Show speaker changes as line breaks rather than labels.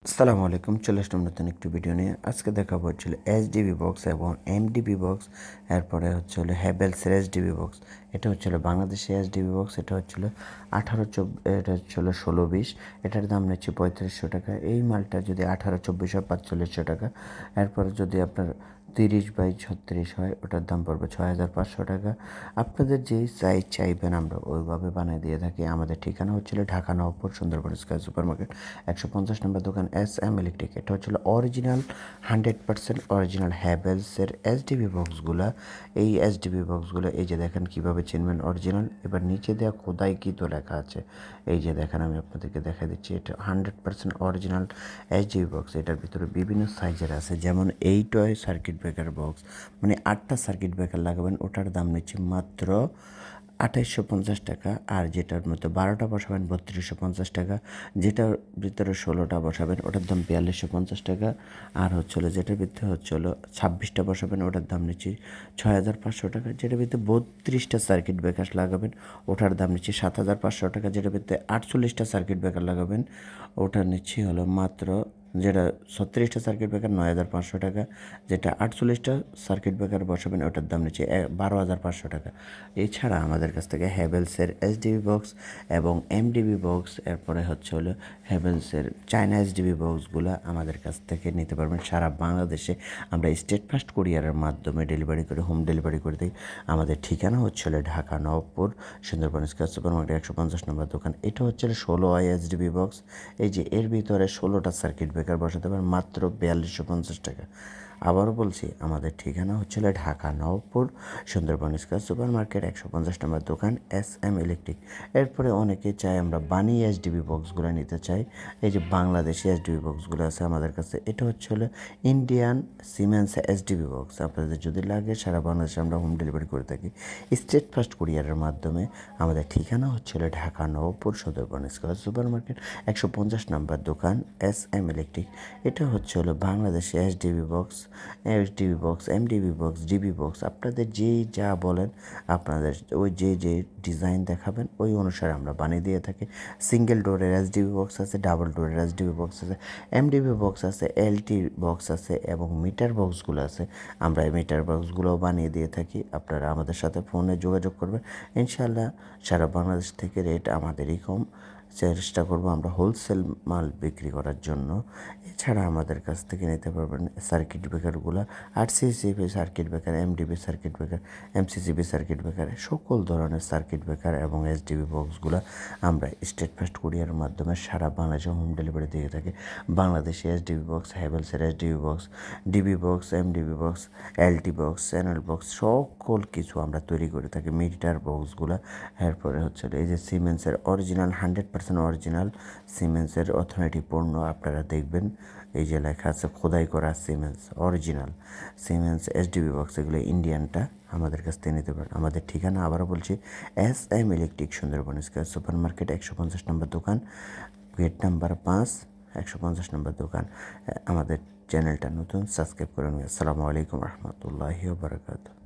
আসসালামু আলাইকুম, চলে আসলাম নতুন একটি ভিডিও নিয়ে। আজকে দেখাবো হচ্ছিল এইচডিবি বক্স এবং এমডিবি বক্স, এরপরে হচ্ছে হলো হ্যাভেলসের এইচডিবি বক্স। এটা হচ্ছিল বাংলাদেশি এইচডিবি বক্স। এটা হচ্ছিল 16-20, এটার দাম নিচ্ছে 3500 টাকা। এই মালটা যদি 18-24 হয় 4500 টাকা। এরপরে যদি আপনার 30/36 হয়, ওটার দাম পড়বে 6500 টাকা। আপনাদের যেই সাইজ চাইবেন আমরা ওইভাবে বানিয়ে দিয়ে থাকি। আমাদের ঠিকানা হচ্ছিল Dhaka Nawabpur Sundarban square super market 150 নম্বর দোকান SM ইলেকট্রিক। এটা হচ্ছিল অরিজিনাল 100% অরিজিনাল হ্যাভেলসের এইচডিবি বক্সগুলা। এই এইচডিবি বক্সগুলো এই যে দেখেন কীভাবে চিনবেন অরিজিনাল। এবার নিচে দেওয়া খোদাই কী তো লেখা আছে, এই যে দেখেন আমি আপনাদেরকে দেখা দিচ্ছি। এটা 100% অরিজিনাল এইচডিবি বক্স। এটার ভিতরে বিভিন্ন সাইজের আছে, যেমন এই টয় সার্কিট ব্রেকার বক্স, মানে 8টা সার্কিট ব্রেকার লাগাবেন, ওটার দাম নিচ্ছে মাত্র 2850 টাকা। আর যেটার মধ্যে 12টা বসাবেন 3250 টাকা। যেটার ভিতরে 16টা বসাবেন ওটার দাম 4250 টাকা। আর হচ্ছে হলো যেটার ভিতরে হচ্ছে হলো 26টা বসাবেন ওটার দাম নিচ্ছি 6500 টাকা। যেটার ভিতরে 32টা সার্কিট ব্রেকার লাগাবেন ওটার দাম নিচ্ছি 7500 টাকা। যেটার ভিতরে 48টা সার্কিট ব্রেকার লাগাবেন ওটার নিচ্ছি হলো মাত্র, যেটা 36টা সার্কিট ব্রেকার 9500 টাকা। যেটা 48টা সার্কিট ব্রেকার বসাবেন ওটার দাম নিচ্ছে 12500 টাকা। এছাড়া আমাদের কাছ থেকে হ্যাভেলসের এইচডিবি বক্স এবং এমডিবি বক্স, এরপরে হচ্ছে হলো হ্যাভেলসের চায়না এইচডিবি বক্সগুলো আমাদের কাছ থেকে নিতে পারবেন সারা বাংলাদেশে। আমরা স্টেট ফাস্ট কুরিয়ারের মাধ্যমে ডেলিভারি করে, হোম ডেলিভারি করে দিই। আমাদের ঠিকানা হচ্ছে হলো Dhaka Nawabpur Sundarban square super market 150 নম্বর দোকান। এটা হচ্ছে 16 এইচডিবি বক্স। এই যে এর ভিতরে 16টা সার্কিট ব্রেকার বসাতে পারেন মাত্র 4250 টাকা। আবারও বলছি, আমাদের ঠিকানা হচ্ছিল Dhaka Nawabpur Sundarban square super market 150 নম্বর দোকান SM ইলেকট্রিক। এরপরে অনেকে চায় আমরা বানি এইচডিবি বক্সগুলো নিতে চাই। এই যে বাংলাদেশি এইচডিবি বক্সগুলো আছে আমাদের কাছে। এটা হচ্ছে হলো ইন্ডিয়ান সিমেন্স এইচডিবি বক্স। আপনাদের যদি লাগে সারা বাংলাদেশে আমরা হোম ডেলিভারি করে থাকি স্টেট ফাস্ট কুরিয়ারের মাধ্যমে। আমাদের ঠিকানা হচ্ছিল Dhaka Nawabpur Sundarban square super market 150 নম্বর দোকান SM ইলেকট্রিক। এটা হচ্ছে হলো Bangladeshi HDB box, MDB box, DB box. আপনাদের যেই যা বলেন, আপনাদের ওই যে ডিজাইন দেখাবেন ওই অনুসারে আমরা বানিয়ে দিয়ে থাকি। সিঙ্গেল ডোরের এইচডিবি বক্স আছে, ডাবল ডোরের এইচডিবি বক্স আছে, এমডিবি বক্স আছে, LT বক্স আছে এবং মিটার বক্সগুলো আছে। আমরা এই মিটার বক্সগুলোও বানিয়ে দিয়ে থাকি। আপনারা আমাদের সাথে ফোনে যোগাযোগ করবেন, ইনশাল্লাহ সারা বাংলাদেশ থেকে রেট আমাদেরই কম। চেষ্টা করবো আমরা হোলসেল মাল বিক্রি করার জন্য। এছাড়া আমাদের কাছ থেকে নিতে পারবেন সার্কিট ব্রেকারগুলো, RCCB circuit breaker, MDB circuit breaker, MCCB circuit breaker, সকল ধরনের সার্কিট ব্রেকার এবং এইচডিবি বক্সগুলো আমরা স্টেট ফাস্ট কুরিয়ারের মাধ্যমে সারা বাংলাদেশে হোম ডেলিভারি দিয়ে থাকি। বাংলাদেশি এইচডিবি বক্স, হ্যাভেলসের HDB box, DB box, MDB box, LT box, channel box, সকল কিছু আমরা তৈরি করে থাকি। মিটার বক্সগুলো, এরপরে হচ্ছে এই যে সিমেন্সের অরিজিনাল 100% অরিজিনাল সিমেন্সের অর্থনৈতিক পণ্য আপনারা দেখবেন। এই যে লেখা আছে খোদাই করা siemens, original siemens HDB box, এগুলো ইন্ডিয়ানটা আমাদের কাছ থেকে নিতে পারেন। আমাদের ঠিকানা আবারও বলছি SM electric Sundarban square super market 150 নম্বর দোকান, গেট নাম্বার 5, 150 নম্বর দোকান। আমাদের চ্যানেলটা নতুন, সাবস্ক্রাইব করে নিন। আসসালামু আলাইকুম রহমতুল্লাহি ওয়া বারাকাতুহু।